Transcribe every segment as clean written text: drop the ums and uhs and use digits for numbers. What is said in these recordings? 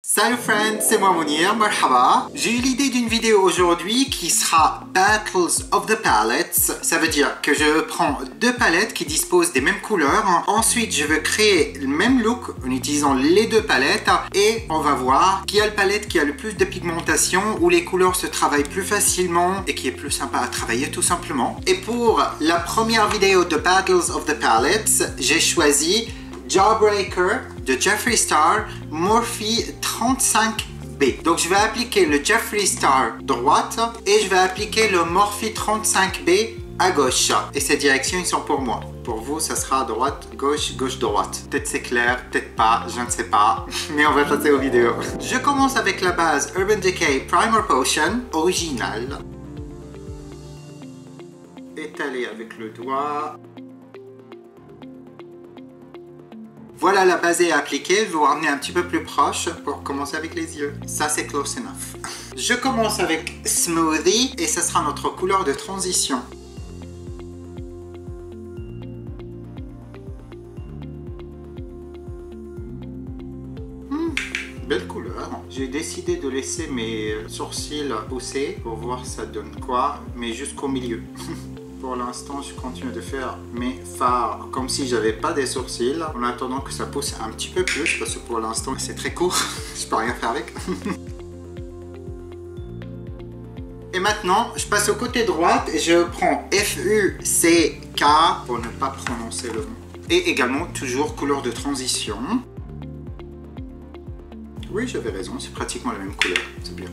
Salut friends, c'est moi Mounir, marhaba. J'ai eu l'idée d'une vidéo aujourd'hui qui sera Battles of the Palettes. Ça veut dire que je prends deux palettes qui disposent des mêmes couleurs. Ensuite, je veux créer le même look en utilisant les deux palettes. Et on va voir qui a le palette qui a le plus de pigmentation, où les couleurs se travaillent plus facilement et qui est plus sympa à travailler tout simplement. Et pour la première vidéo de Battles of the Palettes, j'ai choisi Jawbreaker de Jeffree Star Morphe 35B. Donc je vais appliquer le Jeffree Star droite et je vais appliquer le Morphe 35B à gauche. Et ces directions ils sont pour moi. Pour vous, ça sera droite, gauche, gauche, droite. Peut-être c'est clair, peut-être pas, je ne sais pas. Mais on va passer aux vidéos. Je commence avec la base Urban Decay Primer Potion originale. Étaler avec le doigt. Voilà, la base est appliquée, je vais vous ramener un petit peu plus proche pour commencer avec les yeux. Ça, c'est close enough. Je commence avec Smoothie et ce sera notre couleur de transition. Belle couleur. J'ai décidé de laisser mes sourcils pousser pour voir ça donne quoi, mais jusqu'au milieu. Pour l'instant, je continue de faire mes fards comme si j'avais pas des sourcils, en attendant que ça pousse un petit peu plus, parce que pour l'instant, c'est très court. Je peux rien faire avec. Et maintenant, je passe au côté droite et je prends FUCK pour ne pas prononcer le mot. Et également, toujours couleur de transition. Oui, j'avais raison, c'est pratiquement la même couleur, c'est bien.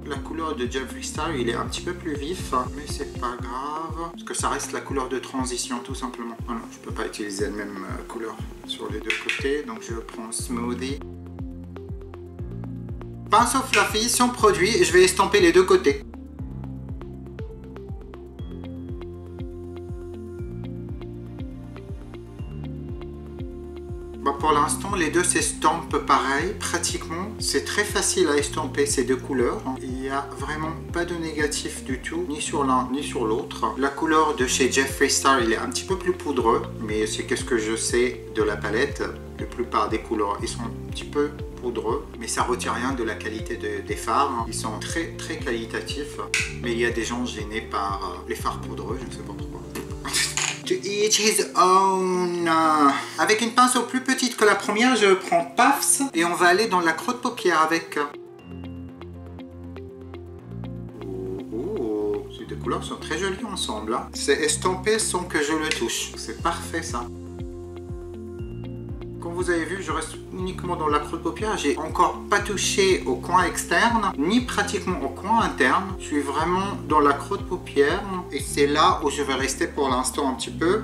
La couleur de Jeffree Star, il est un petit peu plus vif, mais c'est pas grave, parce que ça reste la couleur de transition tout simplement. Ah non, je peux pas utiliser la même couleur sur les deux côtés, donc je prends Smoothie. Pinceau Fluffy, son produit, et je vais estomper les deux côtés. Pour l'instant, les deux s'estompent pareil, pratiquement. C'est très facile à estomper ces deux couleurs. Il n'y a vraiment pas de négatif du tout, ni sur l'un ni sur l'autre. La couleur de chez Jeffree Star, il est un petit peu plus poudreux, mais c'est qu'est-ce que je sais de la palette. La plupart des couleurs, ils sont un petit peu poudreux, mais ça ne retire rien de la qualité des fards. Ils sont très très qualitatifs, mais il y a des gens gênés par les fards poudreux, je ne sais pas pourquoi. To each his own. Avec une pinceau plus petite que la première, je prends Puffs et on va aller dans la creux de paupière avec. Oh, ces deux couleurs sont très jolies ensemble. Hein. C'est estompé sans que je le touche. C'est parfait ça. Comme vous avez vu, je reste uniquement dans la creux de paupière. J'ai encore pas touché au coin externe, ni pratiquement au coin interne. Je suis vraiment dans la creux de paupière et c'est là où je vais rester pour l'instant un petit peu.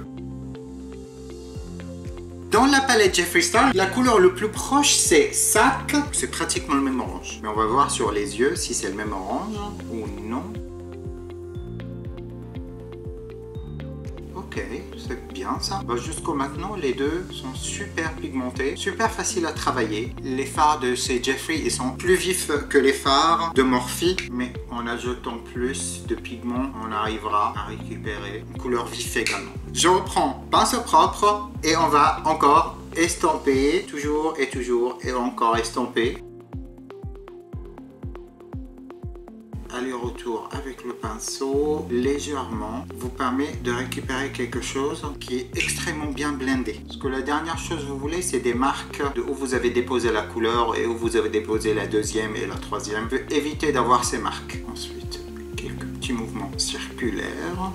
Dans la palette Jeffree Star, la couleur le plus proche c'est Sac. C'est pratiquement le même orange. Mais on va voir sur les yeux si c'est le même orange ou non. Ok, c'est bien ça. Jusqu'au maintenant, les deux sont super pigmentés, super faciles à travailler. Les fards de chez Jeffree, ils sont plus vifs que les fards de Morphe, mais en ajoutant plus de pigments, on arrivera à récupérer une couleur vive également. Je reprends pinceau propre et on va encore estomper, toujours et encore estomper. Aller-retour avec le pinceau légèrement vous permet de récupérer quelque chose qui est extrêmement bien blendé. Parce que la dernière chose que vous voulez, c'est des marques de où vous avez déposé la couleur et où vous avez déposé la deuxième et la troisième. Vous pouvez éviter d'avoir ces marques. Ensuite, quelques petits mouvements circulaires.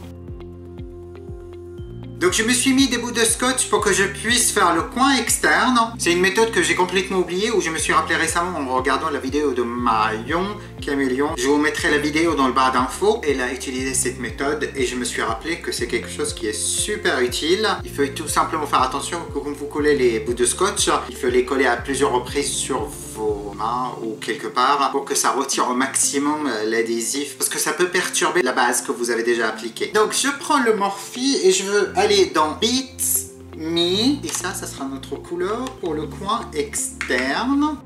Donc je me suis mis des bouts de scotch pour que je puisse faire le coin externe. C'est une méthode que j'ai complètement oubliée, où je me suis rappelé récemment en regardant la vidéo de Marion Caméléon. Je vous mettrai la vidéo dans le barre d'infos. Elle a utilisé cette méthode et je me suis rappelé que c'est quelque chose qui est super utile. Il faut tout simplement faire attention que quand vous collez les bouts de scotch, il faut les coller à plusieurs reprises sur vos mains ou quelque part pour que ça retire au maximum l'adhésif, parce que ça peut perturber la base que vous avez déjà appliquée. Donc je prends le Morphe et je veux aller dans Beats Me et ça sera notre couleur pour le coin externe.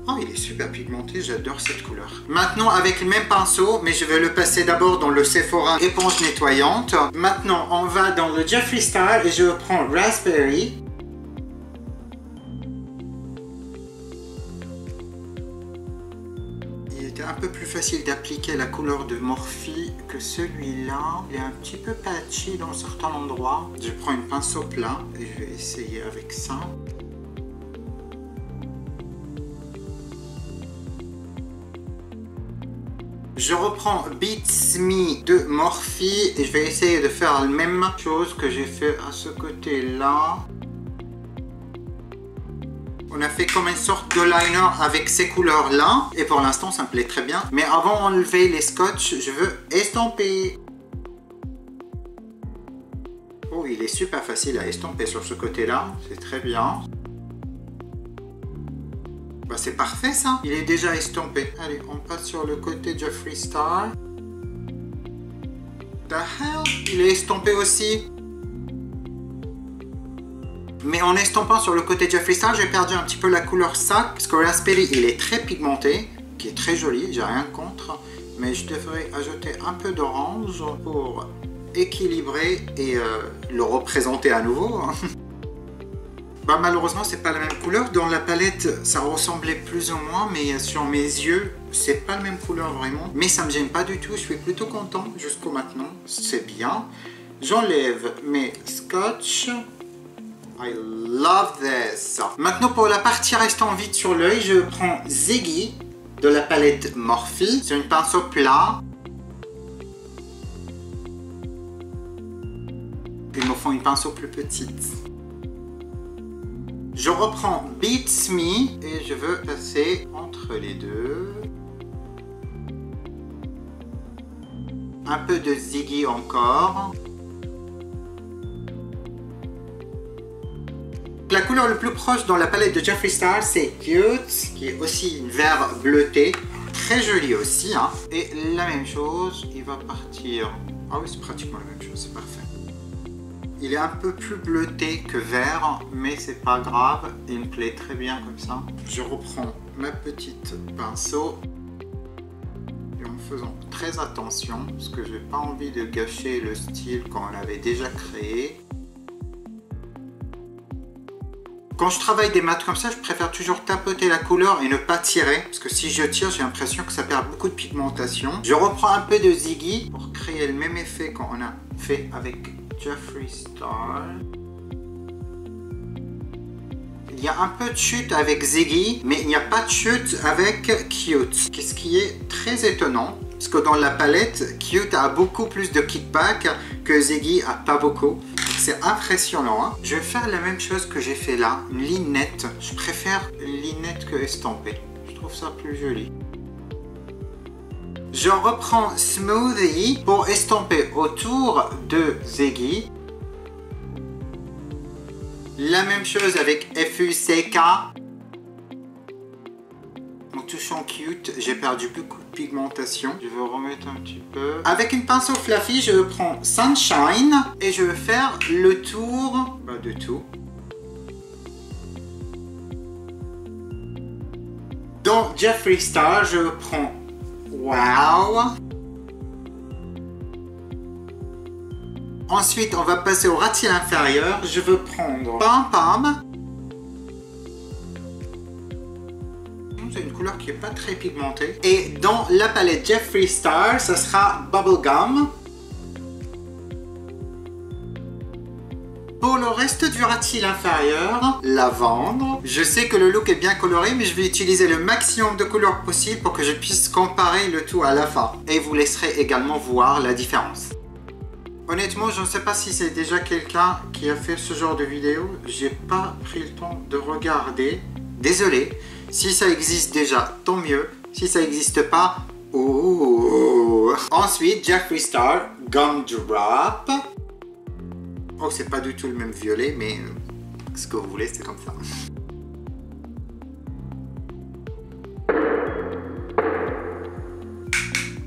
Oh, il est super pigmenté, j'adore cette couleur. Maintenant, avec le même pinceau, mais je vais le passer d'abord dans le Sephora éponge nettoyante. Maintenant, on va dans le Jeffree Star et je prends Raspberry. Il était un peu plus facile d'appliquer la couleur de Morphe que celui-là. Il est un petit peu patchy dans certains endroits. Je prends une pinceau plat et je vais essayer avec ça. Je reprends Beats Me de Morphe et je vais essayer de faire la même chose que j'ai fait à ce côté-là. On a fait comme une sorte de liner avec ces couleurs-là. Et pour l'instant, ça me plaît très bien. Mais avant d'enlever les scotch, je veux estomper. Oh, il est super facile à estomper sur ce côté-là. C'est très bien. Bah, c'est parfait ça, il est déjà estompé. Allez, on passe sur le côté Jeffree Star. The hell, il est estompé aussi. Mais en estompant sur le côté Jeffree Star, j'ai perdu un petit peu la couleur sac. Parce que Raspberry, il est très pigmenté, qui est très joli, j'ai rien contre. Mais je devrais ajouter un peu d'orange pour équilibrer et le représenter à nouveau. Bah, malheureusement, c'est pas la même couleur. Dans la palette, ça ressemblait plus ou moins, mais sur mes yeux, c'est pas la même couleur vraiment. Mais ça me gêne pas du tout. Je suis plutôt content jusqu'au maintenant. C'est bien. J'enlève mes scotch. I love this. Maintenant, pour la partie restant vide sur l'œil, je prends Ziggy de la palette Morphe. C'est une pinceau plat. Il me faut une pinceau plus petite. Je reprends Beats Me et je veux passer entre les deux. Un peu de Ziggy encore. La couleur le plus proche dans la palette de Jeffree Star, c'est Cute, qui est aussi une vert bleuté. Très joli aussi, hein. Et la même chose, il va partir... Ah oui, c'est pratiquement la même chose, c'est parfait. Il est un peu plus bleuté que vert, mais c'est pas grave, il me plaît très bien comme ça. Je reprends ma petite pinceau et en faisant très attention, parce que j'ai pas envie de gâcher le style qu'on avait déjà créé. Quand je travaille des mats comme ça, je préfère toujours tapoter la couleur et ne pas tirer, parce que si je tire, j'ai l'impression que ça perd beaucoup de pigmentation. Je reprends un peu de Ziggy pour créer le même effet qu'on a fait avec Jeffree Star. Il y a un peu de chute avec Ziggy, mais il n'y a pas de chute avec Cute. Ce qui est très étonnant, parce que dans la palette, Cute a beaucoup plus de kickback que Ziggy a pas beaucoup. C'est impressionnant, hein. Je vais faire la même chose que j'ai fait là, une ligne nette. Je préfère une ligne nette que estampée. Je trouve ça plus joli. Je reprends Smoothie pour estomper autour de Ziggy. La même chose avec FUCK. En touchant Cute, j'ai perdu beaucoup de pigmentation. Je vais remettre un petit peu. Avec une pinceau fluffy, je prends Sunshine et je vais faire le tour de tout. Dans Jeffree Star, je prends Wow. Ensuite, on va passer au ras-de-cils inférieur. Je veux prendre Pam Pam. C'est une couleur qui n'est pas très pigmentée. Et dans la palette Jeffree Star, ça sera Bubblegum. Pour le reste du ras-de-cils inférieur, lavande. Je sais que le look est bien coloré, mais je vais utiliser le maximum de couleurs possible pour que je puisse comparer le tout à la fin. Et vous laisserez également voir la différence. Honnêtement, je ne sais pas si c'est déjà quelqu'un qui a fait ce genre de vidéo. J'ai pas pris le temps de regarder. Désolé. Si ça existe déjà, tant mieux. Si ça n'existe pas, oh. Ensuite, Jeffree Star Gumdrop. Oh, c'est pas du tout le même violet, mais ce que vous voulez, c'est comme ça.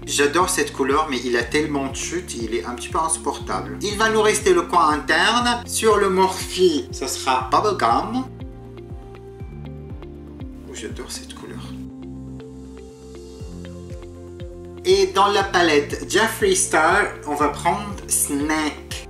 J'adore cette couleur, mais il a tellement de chute, il est un petit peu insupportable. Il va nous rester le coin interne. Sur le Morphe, ça sera Bubblegum. Oh, j'adore cette couleur. Et dans la palette Jeffree Star, on va prendre Snack.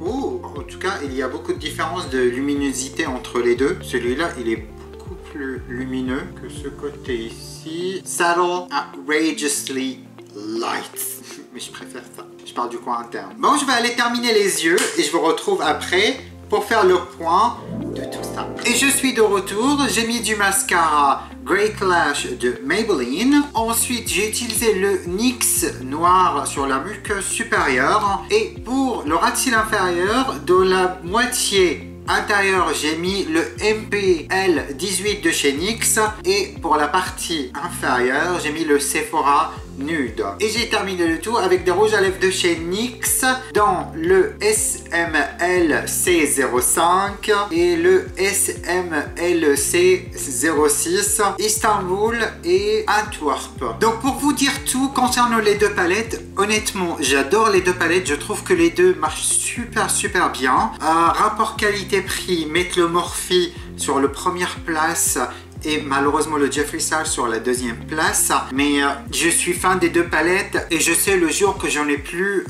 Oh, en tout cas, il y a beaucoup de différences de luminosité entre les deux. Celui-là, il est beaucoup plus lumineux que ce côté ici. Subtle, outrageously light. Mais je préfère ça. Je parle du coin interne. Bon, je vais aller terminer les yeux et je vous retrouve après pour faire le point de tout ça. Et je suis de retour. J'ai mis du mascara Great Lash de Maybelline. Ensuite, j'ai utilisé le NYX noir sur la muqueuse supérieure. Et pour le ras de cils inférieur, de la moitié intérieur, j'ai mis le MPL18 de chez NYX. Et pour la partie inférieure, j'ai mis le Sephora Nude. Et j'ai terminé le tout avec des rouges à lèvres de chez NYX dans le SMLC05 et le SMLC06 Istanbul et Antwerp. Donc pour vous dire tout concernant les deux palettes, honnêtement j'adore les deux palettes, je trouve que les deux marchent super bien. Rapport qualité-prix, mettre le Morphe sur la première place et malheureusement le Jeffree Star sur la deuxième place. Mais je suis fan des deux palettes et je sais le jour que j'en ai plus,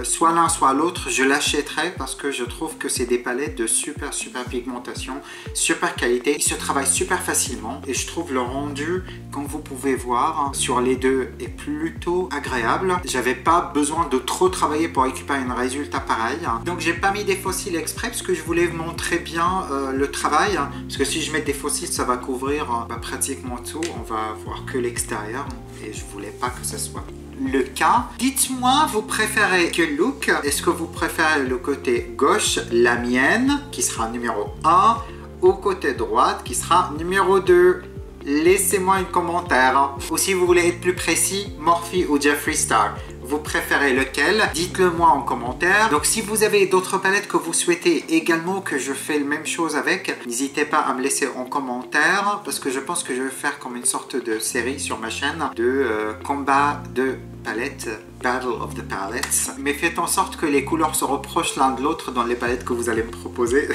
soit l'un soit l'autre, je l'achèterai parce que je trouve que c'est des palettes de super pigmentation, super qualité. Ils se travaillent super facilement et je trouve le rendu, comme vous pouvez voir, sur les deux est plutôt agréable. J'avais pas besoin de trop travailler pour récupérer un résultat pareil. Donc j'ai pas mis des faux cils exprès parce que je voulais vous montrer bien le travail. Parce que si je mets des faux cils, ça va couvrir pratiquement tout, on va voir que l'extérieur et je voulais pas que ce soit le cas. Dites-moi, vous préférez quel look? Est-ce que vous préférez le côté gauche, la mienne, qui sera numéro 1, ou côté droite, qui sera numéro 2? Laissez-moi un commentaire. Ou si vous voulez être plus précis, Morphe ou Jeffree Star. Vous préférez lequel? Dites-le moi en commentaire. Donc si vous avez d'autres palettes que vous souhaitez également que je fais la même chose avec, n'hésitez pas à me laisser en commentaire parce que je pense que je vais faire comme une sorte de série sur ma chaîne de combat de palettes, Battle of the Palettes. Mais faites en sorte que les couleurs se reprochent l'un de l'autre dans les palettes que vous allez me proposer.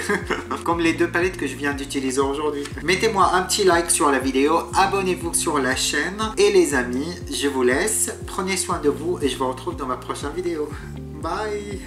Comme les deux palettes que je viens d'utiliser aujourd'hui. Mettez-moi un petit like sur la vidéo, abonnez-vous sur la chaîne. Et les amis, je vous laisse. Prenez soin de vous et je vous retrouve dans ma prochaine vidéo. Bye!